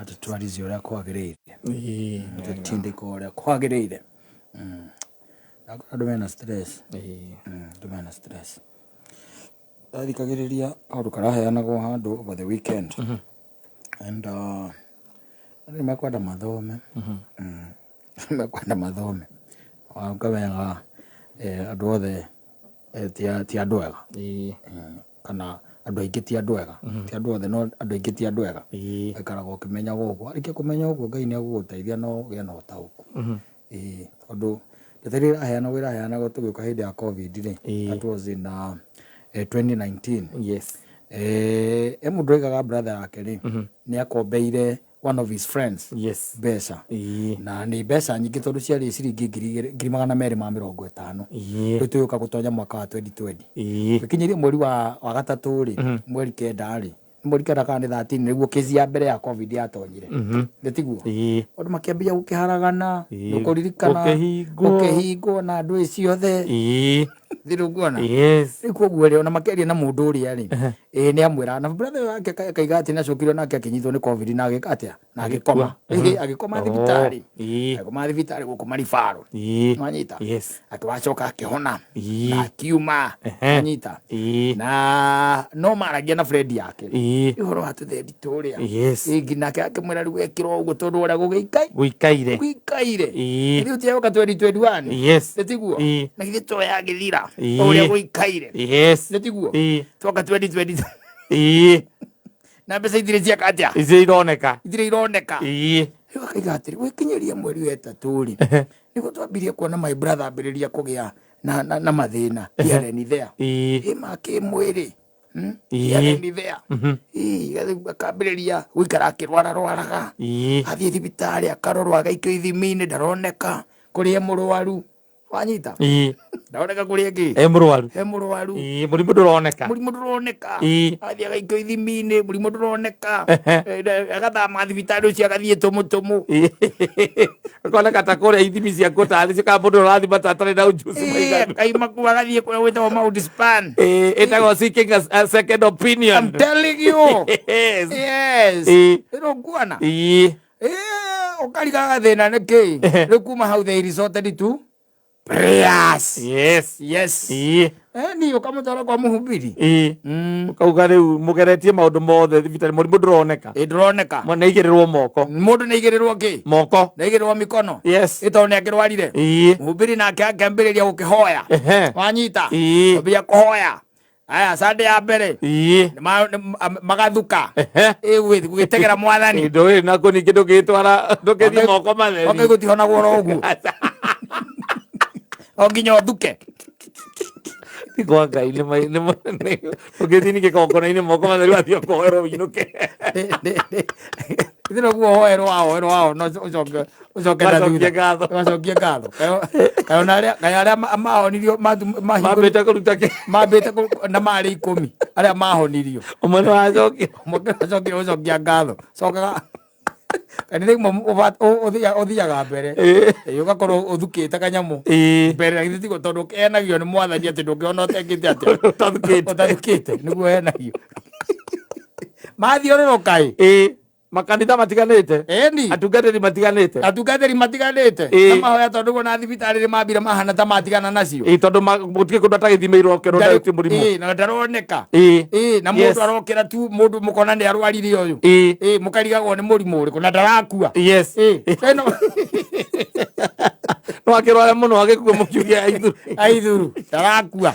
atutwarize uria kwagirire tutindiko uria kwagirire andu mena stress andu mena stress thikagiriria kaundu karaheanagwo handu over the weekend and nimekwenda mathome wakamenyaga andu othe ti andu ega kana andu aingi ti andu ega ti andu othe no andu aingi ti andu ega ikaraga ukimenyaga uguo arikia kumenya uguo Ngai ni aguguteithia no gie no tauku tondu ndeterera aheana wira aheanaga tugiuka hindi ya covid ri that was in 2019 yes mundu aigaga brother yake ri ni akombeire one of his friends yes mbeca na ni mbeca nyingi tondu ciari ciringi 250 riu tuyuka gutonya mwaka wa 2020 tukinyirie mweri wa gatatu ri mweri kenda ri mweri kenda kana 13 niguo kezi ya mbere ya covid yatonyire ndetiguo andu makiambia gukiharagana gukuririkana gukihingo na andu icio othe thiruguona yes ikuguo ri ona makeria na mundu uria ri ni amwira na brother wake kaiga ati nacukirwo nake akinyitwo ni covid na agika atia na agikoma agikoma thibitari agikoma thibitari guku marifaro manyita akiwacoka akihona na akiuma manyita na no maragia na friend yake ihoro hatu the Victoria nginake akimwira riu ekirwo uguo tondu uria guikaire riu tiyo ka 2021 ndetiguo na githito ya githira uria guikaire ndetiguo toka 2020 na mbeca ithire ciaka atia ithire ironeka riu akaiga atiri wikinyeria mweri wa gatatu ri niguo twambirie kuona my brother ambiriria kugia na mathina yareni there make mwiri yareni there akambiriria guikara akirwaraga athie thibitari akarorwo agaikio ithimi-ini ndaroneka kuria murwaru wanyita ndaoneka kuria ki murwaru murimu nduroneka athie agaikio ithimi-ini murimu nduroneka agathama thibitari ucio agathie tumutumu akoneka ta kuria ithimi cia ngutathi cika mundu urathima tatari na ujuzi maigana kaimaku agathie kuria witagwo Mount Span etagwo seeking a second opinion. I'm telling you yes iroguana ukarigaga thina niki riu kuma hau they resorted to prayers yes ni ukamutwara kwa muhubiri ukauga riu mugeretie maundu mothe thibitari murimu nduroneka mwana igirirwo moko mundu ni igirirwo ki moko na igirirwo mikono ito ni akirwarire muhubiri nake akambiriria gukihoya wanyita ambia kuhoya aya sande ya mbere magathuka gugitegera mwathani ndoi nako ni kindu gitwara ndukithie moko matheri okigutihona gworo ugu onginya uthuke kwa Ngai ni ukithini gikongona-ini moko matheri wathio kuhoerwo winuke thino guo hoerwo no ucoke wacokie ngatho kayona aria mahonirio mambite kuruta mambite na mari 10 aria mahonirio umwe wacokia ucokia ngatho cokaga kanire uthiaga mbere ugakorwo uthukite kanyamu mbere githitigo tondu kenagio ni mwathani ati ndungiona utekite atia utathukite niguo henagio mathiururuka makanitha matiganite atungatiri matiganite na mahoya tondu gona thibitari ri mambire mahana ta matigana nacio tondu gutike kundu atagithimeirwo kero ti murimu na ndaroneka na mundu arokira tu mundu mukona ni arwarire uyu mukarigagwo ni murimu uriku na ndarakua no akirwara muno agikua mukiugia aithuru ndarakua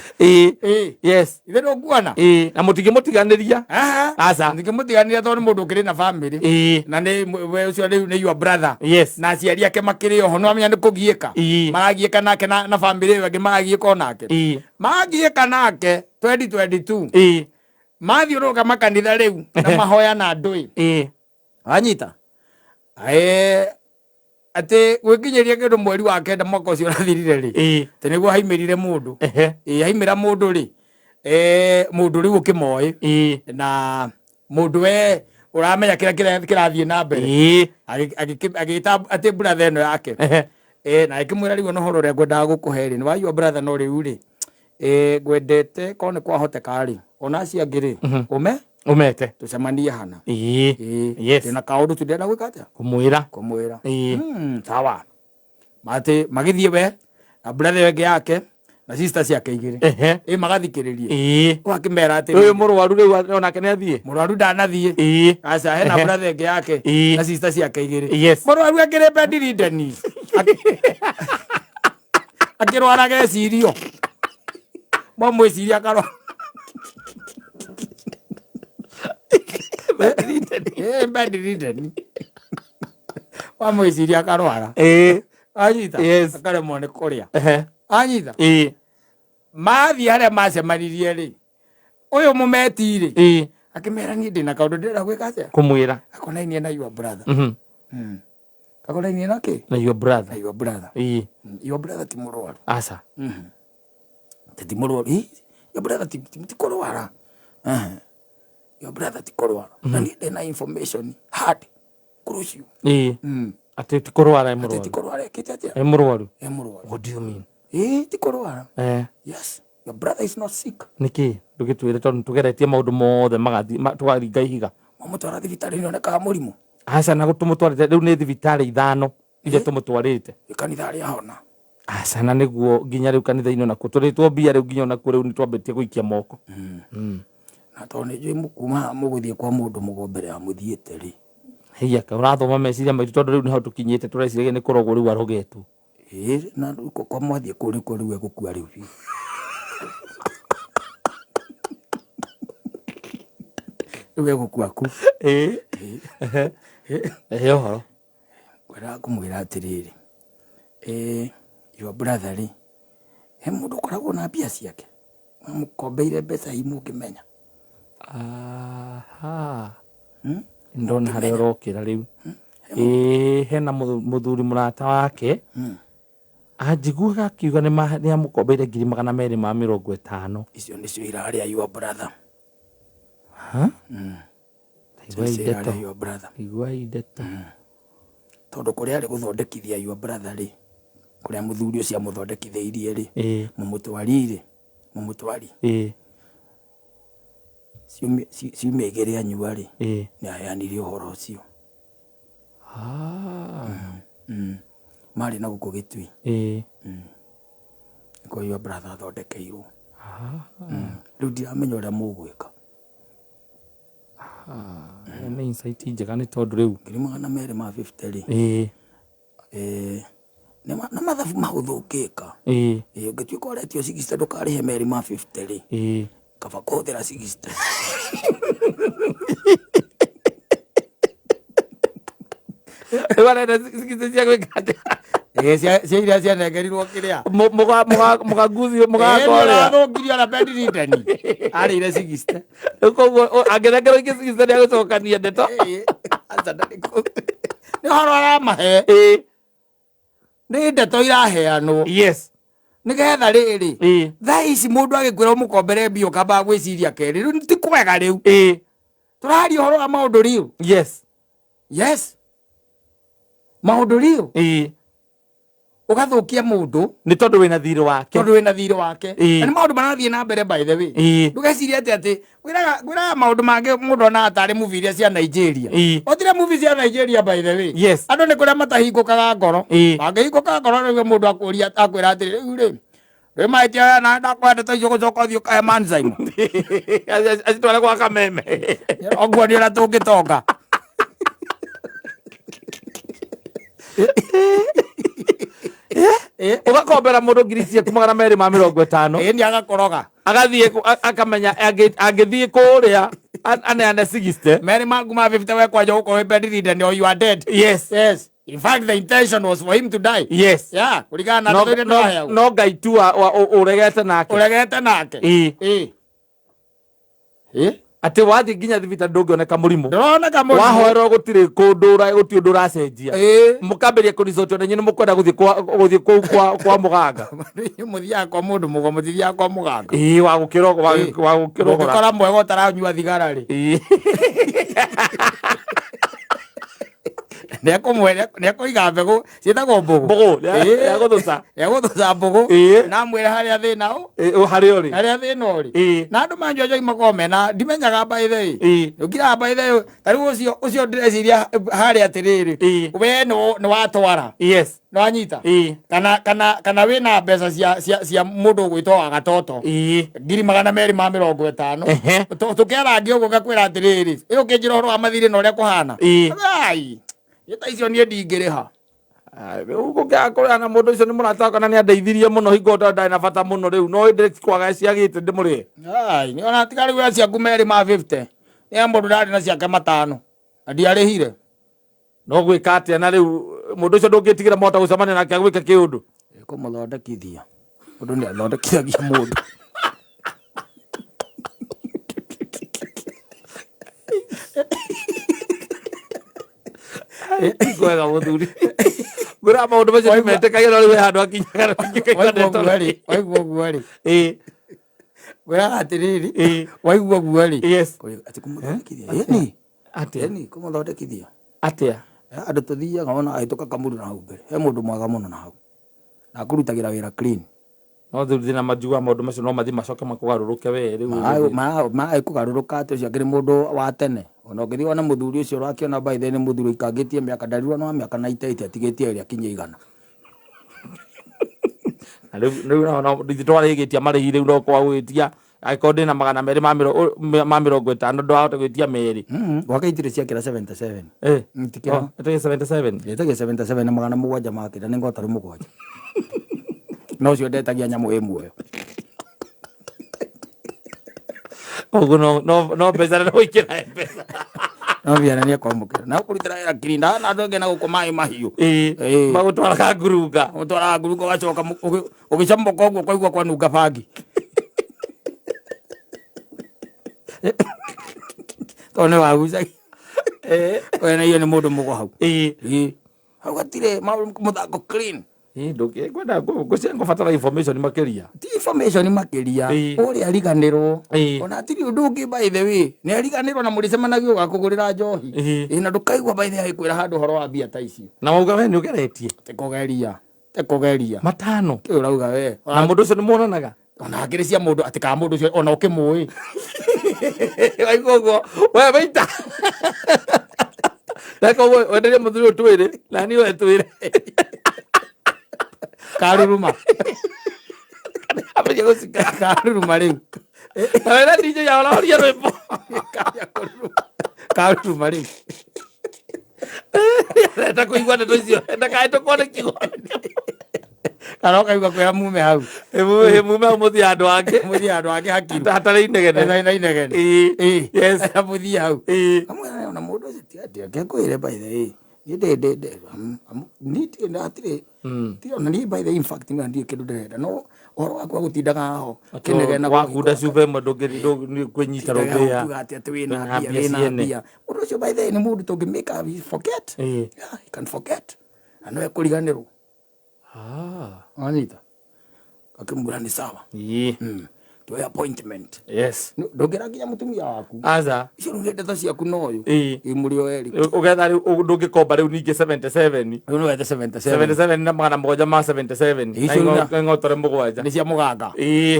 yes ithe ndukuona na mutigimutiganiria asa ndigimutiganiria tondu mundu ukiri na family na ni we ucio ni your brother na aciari ake makiri oho no amenya ni kugieka maragieka nake na family ĩyo angĩ maragieka nake maragieka nake 2022 mathiũrũrũka makanitha rĩu na mahoya na ndũĩ anyita ati gwikinyeria kindu mweri wa kenda mwaka ucio urathirire ri te niguo haimirire mundu haimira mundu ri mundu riu ukimoi na mundu we uramenya kira kirathie na mbere agita ati brother eno yake na ikimwira riu no horo ria ngwendaga gukuheri ni wayo brother no riu ri ngwendete ko ni kwahoteka ri ona cia ngiri ume umete tucemanie hana yes tena kaundu tudena gwika atia kumwira sawa mate magithie we na brother wege yake na sister ciake igiri magathikiririe wakimera ati uyu murwaru riu onake niathie murwaru ndanathie aca hena brother wege yake na sister ciake igiri murwaru akire bedridden akirwara gecirio mwiciria karwa bedridden mwiciria karwara anyita akaremwo nĩ kũrĩa anyita mathi harĩa macemanirie rĩ ũyũ mũmeti rĩ akĩmera niĩ ndĩna kaũndũ ndĩrenda gwĩka atĩa kũmwĩra akonainie na your brother akonainie na kĩ na your brother your brother ti mũrwaru aca ti mũrwaru your brother ti kũrwara your brother ti kũrwara na niĩ ndĩna information hard crucial ati ti kurwara ti kurwara kiti atia emurwaru what do you mean ti kurwara yes your brother is not sick niki ndugitwire tondu tugeretie maundu mothe magathi twaringa ihiga mamutwara thibitari ni onekaga murimu aca na gutumutwarite riu ni thibitari 5 ije tumutwarite kanitha ria hona aca na niguo nginya riu kanitha-ini nakuo turitwo mbia riu nginya nakuo riu ni twambitie guikia moko na tondu njui mukuma muguthie kwa mundu mugombere ya muthiete ri hiya ka urathoma meciria maitu tondu riu niho tukinyite tureciria ni kurogwo riu arogetu na kwa mwathie kuri riu egukua riu riu egukua ku uhoro kwenda kumwira atiriri your brother ri he mundu koragwo na mbia ciake mamukombeire mbeca imu ukimenya ndona haria urokira riu hena muthuri murata wake anjiguaga akiuga ni amukombeire 250,000 icio nicio iraria your brother igua indeto tondu kuria ari guthondekithia your brother ri kuria muthuri ucio amuthondekitheirie ri mumutwari ciumia igiri anyua ri ni aheanirie uhoro ucio mari na guku gitui niko your brother athondekeirwo riu ndiramenya uria mugwika ni insight njega ni tondu riu 250 ri na mathabu maguthukika ngituika uretio 60 ndukarihe 250 ri kaba kuhuthira 60 warenda 60 cia gwikate cia iria cianengerirwo kiria mugaguthio mugakorea thũkirio na bedridden arĩire 60 koguo angĩnengerwo ingĩ 60 nĩagũcokania ndeto nĩ horo aramahe nĩ ndeto iraheanwo nĩgetha rĩrĩ thaa ici mũndũ agĩkwĩra ũmũkombere mbia ũkambaga gwĩciria kerĩ rĩu ti kwega rĩu tũraria ũhoro wa maũndũ riu yes maũndũ riu ugathukia mundu ni tondu wina thiri wake na ni maundu marathie na mbere by the way ndugecirie ati gwiraga maundu mange mundu ona atari movie iria cia Nigeria otire movie cia Nigeria by the way andu ni kuria matahingukaga ngoro bangihingukaga ngoro ni mundu akuria akwira ati riu maitia na ndakwenda to gucoka thio kae manzaimo acitware kwa kameme oguo ni ora tungitonga ugakombera mundu 250,000 ni agakoroga agathie akamenya angithie kuria aneane 60 Mary maguma 50 we kwaja uko bedridden or you are dead yes in fact the intention was for him to die kuligana na no ngai tu uregete nake ati wathi nginya thibita ndungioneka murimu wahoerwo gutiri kundura guti undu uracenjia mukamberia kurisotio na nyine mukwenda guthie kwa muganga muthia kwa mundu mugo muthia kwa muganga wa gukiro kora mwega utaranyua thigara ri nĩekũiga mbegũ ciĩtagwo mbũgũ egũthũca mbũgũ na mwĩre harĩa thĩna harĩa thĩna ũrĩ na andũ manjojoi makorwo mena ndimenyaga mbaithe ũkiraga mbaithe tarĩu ũcio ndĩreciria harĩa atĩrĩrĩ we nĩ watwara nĩ wanyita kana wĩna mbeca cia mũndũ ũgwĩtwo wa Gatoto 250 tũkĩarangia ũguo ngakwĩra atĩrĩrĩ ĩyo kĩnjĩra ũhoro wa mathirĩ na ũrĩa kũhana ta icio niĩ ndingĩrĩha gũkĩakũrĩa na mũndũ ũcio nĩ mũrata kana nĩ andeithirie mũno hingo ndarĩ na bata mũno rĩu no kwaga ciagĩte ndĩmũrĩe nĩ ona tiga rĩu ciaku merĩ ma 50 nĩ mũndũ ndarĩ na ciake 5 na ndiarĩhire no gwĩka atĩa na rĩu mũndũ ũcio ndũngĩtigĩra mũhota gũcemania nake agwĩke kĩũndũ kũmũthondekithia mũndũ nĩ athondekithagia mũndũ kwega mũthuri ngũra maũndũ macio nĩmetĩkagĩra rĩu handũ akinyaga waigua guo rĩ wĩra atĩrĩrĩ waigua guo rĩ atĩ kũmũthondekithia atĩa andũ tũthiaga ona ahĩtũka kamũndũ na hau mbere he mũndũ mwega mũno na hau na akũrutagĩra wĩra clean no thutha na majuga maũndũ macio no mathi macoke makũgarũrũke we rĩu kũgarũrũka atĩ ũcio akĩrĩ mũndũ wa tene ona ũngĩthiĩ wona mũthuri ũcio ũrakĩona mbaithe nĩ mũthuri ũikangĩtie mĩaka ndarirwo no mĩaka 90 atigĩtie ĩrĩa kinya 100 na rĩu twarĩgĩtia marĩhi rĩu no kwa gwĩtia angĩkorwo ndĩ na 250 ndwahota gwĩtia merĩ gwaka itirĩ ciakĩra 77 77 na 700 makĩra nĩ ngota rĩ 7 no cio ndetagia nyamũ ĩmwe ũguo no mbeca na gwĩkĩra mbeca no biana nĩ kwamũkĩra na kũrutĩra wĩra kirinda na andũ angĩ na gũkũ maĩ mahiũ magũtwaraga ngurunga ũgacoka ũgĩcamboka ũguo kwaigua kwanunga bangi tondũ nĩ wagucagia wena iyo nĩ mũndũ mũgo hau hau gatirĩ mũthako clean ndũngĩkwenda ngũbatara information makĩria ti information makĩria ũrĩa ariganĩrwo ona atirĩ ũndũ ũngĩ by the way nĩ ariganĩrwo na mũrĩcemanagio gakũgũrĩra njohi na ndũkaigua by the way kwĩra handũ ũhoro wa mbia ta icio na wauga we nĩ ũgeretie tekũgeria matano kĩu ũrauga we na mũndũ ũcio nĩ muonanaga ona ngĩrĩ cia mũndũ atĩ kana mũndũ ũcio ona ũkĩmũĩ waigua ũguo we waita reka wenderie mũthuri ũyũ twĩrĩ na niĩ we twĩre karuruma amenye gũcika karuruma rĩu na wena DJ yao ũrahoria rwĩmbo karuruma rĩu enda kũigua ndeto icio enda kaĩ tũkone kiugo kana ũkaigua kwĩra mume hau mume hau mũthiĩ handũ hangĩ hakiru hatarĩ inegene yes mũthiĩ hau ona mũndũ ũcio ti atĩ ngĩkwĩre by the way hatirĩ tirona niĩ by the in fact nĩ ndiĩ kĩndũ ndĩrenda no ũhoro waku wa gũtindaga ho kĩnegena wakunda cuba ĩmwe ndũngĩnyita rũmbĩa atĩ wĩna mbia mũndũ ũcio by the way nĩ mũndũ tũngĩmĩka forget he can forget na no ekũriganĩrwo wanyita akĩmwĩra nĩ sawa tuoya appointment ndũngĩra nginya mũtumia waku aca icio nĩ ndeto ciaku noyo mũrĩ o erĩ ũgetha rĩu ndũngĩkomba rĩu ningĩ 77 rĩu nĩ wethe 77 na 777 ng'otore 7 nĩ cia mũganga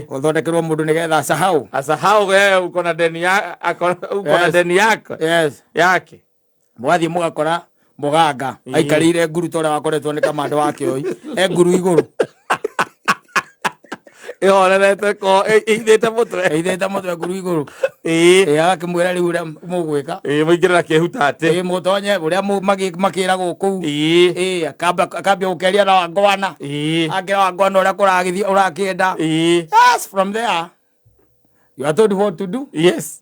ũthondekerwo mũndũ nĩgetha acahau ũkona deni yako yake mwathiĩ mũgakora mũganga aikarĩire nguru ta ũrĩa wakoretwo nĩ kamande wa kĩoi nguru igũrũ ihorerete ko ithite mũtwe nguru igũrũ agakĩmwĩra rĩu ũrĩa mũgwĩka mũingĩrĩra kĩhuta atĩ mũtonye ũrĩa makĩragwo kũu akambia gũkeria na wangwana angĩra wangwana ũrĩa kũragĩthiĩ ũrakĩenda from there you are told what to do yes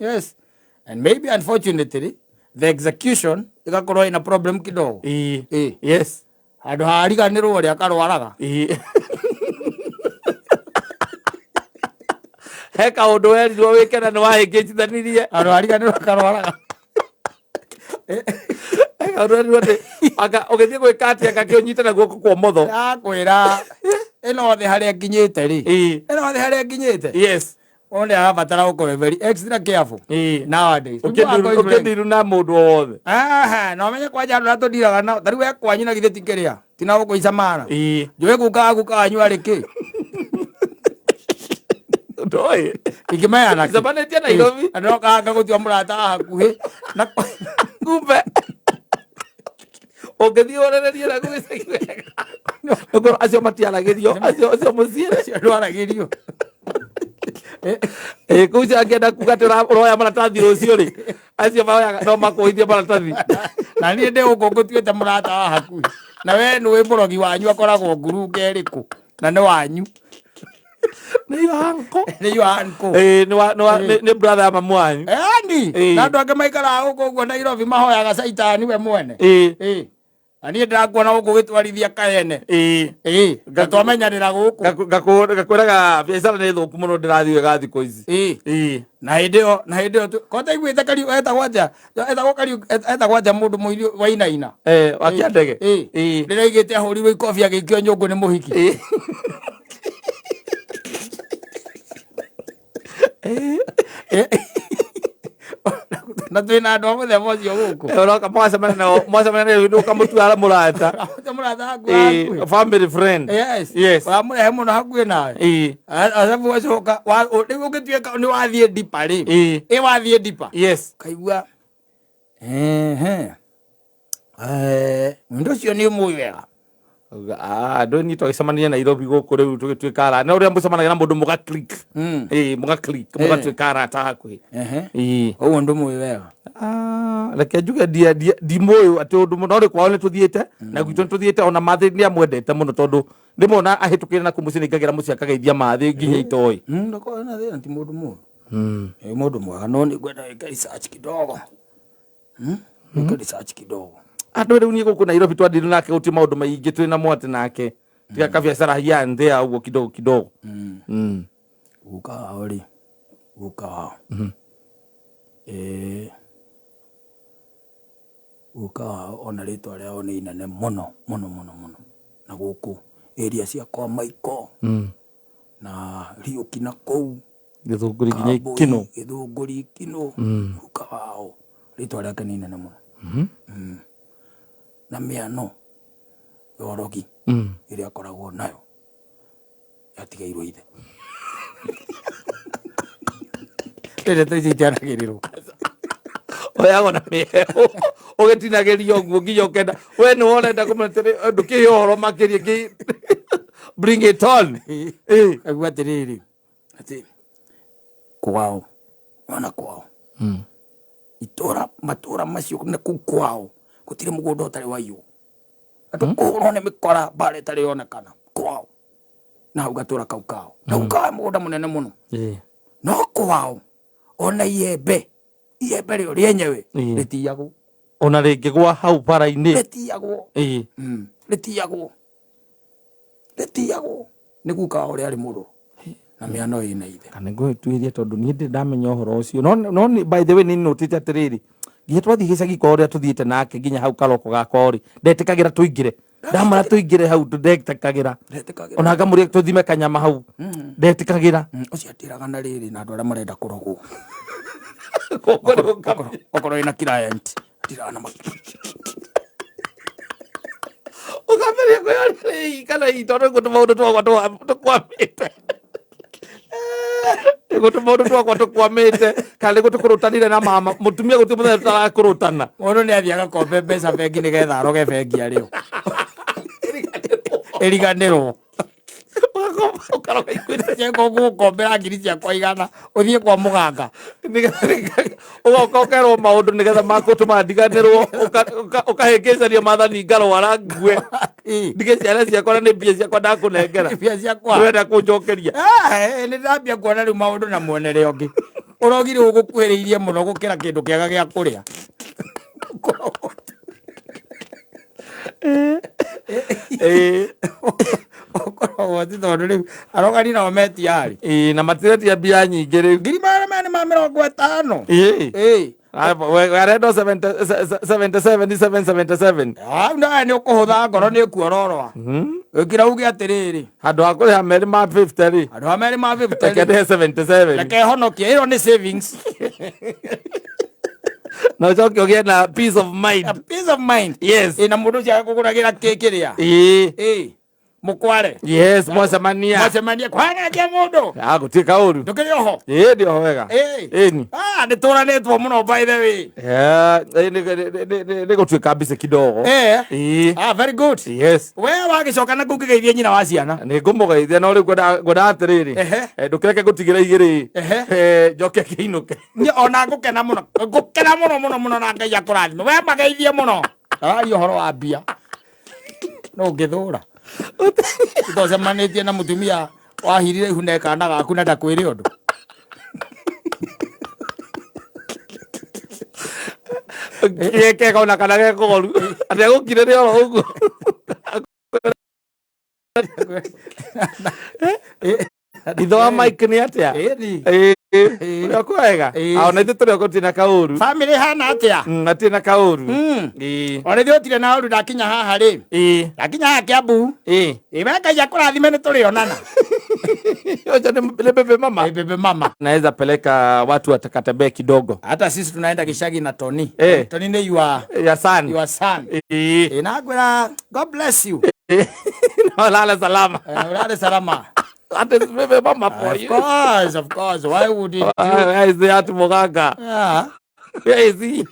and maybe unfortunately the execution ĩgakorwo ina problem kidogo yes handũ hariganĩrwo ũrĩa akarwaraga he kaũndũ werirwo wĩke na nĩ wahĩngĩcithanirie andũ hariganĩrwo akarwaraga he kaũndũ werirwo atĩ ũgĩthiĩ gwĩka atĩ agakĩũnyite na guoko kwa ũmotho ndakwĩra ĩno thĩ harĩa nginyĩte rĩ ĩno thĩ harĩa nginyĩte yes only arabatara uko very extra careful nowadays. Ukendiru na mundu wothe. No menye kwa jandu ratudiraga na tari we kwanyu na githe tikeria tina uko isamana njue guka nyu ariki ndoi ikimaya na zamane tia Nairobi ando kanga gutua murata hakuhi na kumbe ogethi orererie na gwicaiwega ngoro acio matiaragirio acio muciere cio ndwaragirio kuja angenda kugatira roya maratathi rucio ri acio maoyaga no makuithie maratathi na nie ndi uko ngutuite murata hakuhi na we ni murogi wanyu akoragwo nguruke iriku na ni wanyu ni wanko ni brother ya mamu wanyu na andu ange maikara uko guo Nairobi mahoyaga caitani we mwene ani ndakuona guku gitwarithia kaene gatwamenyanira guku gakwiraga biacara ni thuku muno ndirathie ga thiko ici na hindio kota igwite kariu etagwo mundu muirio wa inaina wakiandege ndiraigite ahurirwo ikobi agikio nyungu ni muhiki na twina andu amwe mocio guku uroka mwasemana ndu kamutwara murata family friend yes wamurehe muno hakuhi nawe asabu wacoka riu ugituika ni wathie dipa ri wathie dipa yes kaigua mundu ucio ni muwi wega ndoni twaicemania Nairobi guku riu tugituika ara na uria mucemanagia na mundu muga click mugatuika arata hakuhi uguo ndu muwi wega reke njuge ndimuyu ati undu muno ri kwao ni tuthiite na gwitu ni tuthiite ona mathi ni amwendete muno tondu ndimona ahitukire na kumuci ningagira muci akageithia mathi nginya itoi ndako na thina ti mundu muyu mundu mwega no ni gwenda wika research kidogo wika research kidogo andu riu ni guku Nairobi twandiru nake guti maundu maingi twina mwate nake tiga kabiacara hia nthea uguo kidogo uka ori uka uka ona ritwa riao ni inene muno na guku area cia kwa Maiko na Riuki na kou Githunguri nginya Kino Githunguri Kino uka wao ritwa riake ni inene muno na miano yorogi iria akoragwo nayo yatigairwo ithe rĩrĩa tũitanagĩrĩrwo oyago na mĩheho ũgĩtinagĩrio guo nginya ũkenda we nĩ wonenda kũmena ndũkĩhe ũhoro makĩria bring it on agua atĩrĩrĩ atĩ kwao ona kwao matũra macio na kũu kwao gũtirĩ mũgũnda ũtarĩ waiyũ atũkũhũrwo nĩ mĩkora mbara ĩtarĩ yonekana kwao na hau gatũra kau kao na gũkawa mũgũnda mũnene mũno no kwao ona iembe rĩo rĩenyewe rĩtiyagwo ona rĩngĩgwa hau bara-inĩ rĩtiyagwo nĩ guka ũrĩa arĩ mũrũ na mĩano ĩna ithe kana ngwĩtuĩria tondũ niĩ ndĩ ndamenya ũhoro ũcio no by the way nĩ notĩte atĩrĩrĩ nginya twathiĩ gĩcagi kwa ũrĩa tũthiĩte nake nginya hau karoko gakwa rĩ ndetĩkagĩra tũingĩre ndamara tũingĩre hau ndetĩkagĩra ona ngamũrĩa tũthime kanyama hau ndetĩkagĩra ũcio atĩraga na rĩrĩ na andũ arĩa marenda kũrogwo okorwo ĩna client ndirana ũkamenya kwĩyarĩrĩ kana itondũ gũtũ maũndũ tũkwamĩte gũtũ maũndũ twakwa tũkwamĩte kana gũtũ kũrũtanire na mama mũtumia gũtũ mũthenya tũtarakũrũtana mũndũ nĩ athiaga kombe mbeca bengi nĩgetha aroge bengi arĩo ĩriganĩrwo ũkaroga ikwĩte gũkombera ngiri ciakwa igana ũthiĩ kwa mũganga ũgoka ũkerwo maũndũ nĩgetha makũtũma ndiganĩrwo ũkahĩngĩcania maathani ngarwara ngue ndige ciana ciakwa na nĩ mbia ciakwa ndakũnengera wenda kũnjokeria nĩ ndambia kuona rĩu maũndũ na muonere ũngĩ ũrogire ũgũkuhĩrĩirie mũno gũkĩra kĩndũ kĩega gĩa kũrĩa okorwo ti tondũ rĩu arogani nao metiarĩ na matiretia mbia nyingĩ rĩu ngiri magana manĩ ma 50 Arendo 77 na ni ukuhutha ngoro ni kuororwa ukira uge atiriri handu ha kuriha meri ma 50 ri handu ha meri ma 50 reke ndihe 77 reke honokia iro ni savings no joke ugie na peace of mind. A peace of mind. Yes. Ina mundu cia kuguragira kekiria mukware. Yes, mwacemania kwanga kia mundu gutika uru ndukiri oho ndio wega ni nituranitwo muno by the way ni gutuika mbice kidogo very good. Yes, we wagicoka na kugeithia nyina wa ciana ni ngumugeithia no ri gwenda atiriri ndukireke gutigira igiri njoke kiinuke ona ngukena muno na Ngai akurathime we mageithie muno iyo horo wa mbia no ngithura itocemanĩtie na mũtumia wahirire ihune kana gaku na ndakwĩre ũndũ keka ona kana gekũgoru atĩ agũkire nĩ oro ũguo itho wa Mike nĩ atĩa ũrĩa kwega ona ithuĩ tũrĩ gũtirĩ kaũru family hana atĩa atirĩ na kaũru ona ithuĩ ũtirĩ na ũru ndakinya haha rĩ ndakinya haha Kiambu we Ngai akũrathime nĩ tũrĩonana Yote ni bebe mama. Naweza peleka watu watakatembea kidogo. Hata sisi tunaenda Gishagi na Tony. Tony ni your son. Nakwira God bless you. Lala salama. Lala salama. That is bebe mama for you. Of course. Why would it? Where is the Atu Moganga? Yeah. Where is he?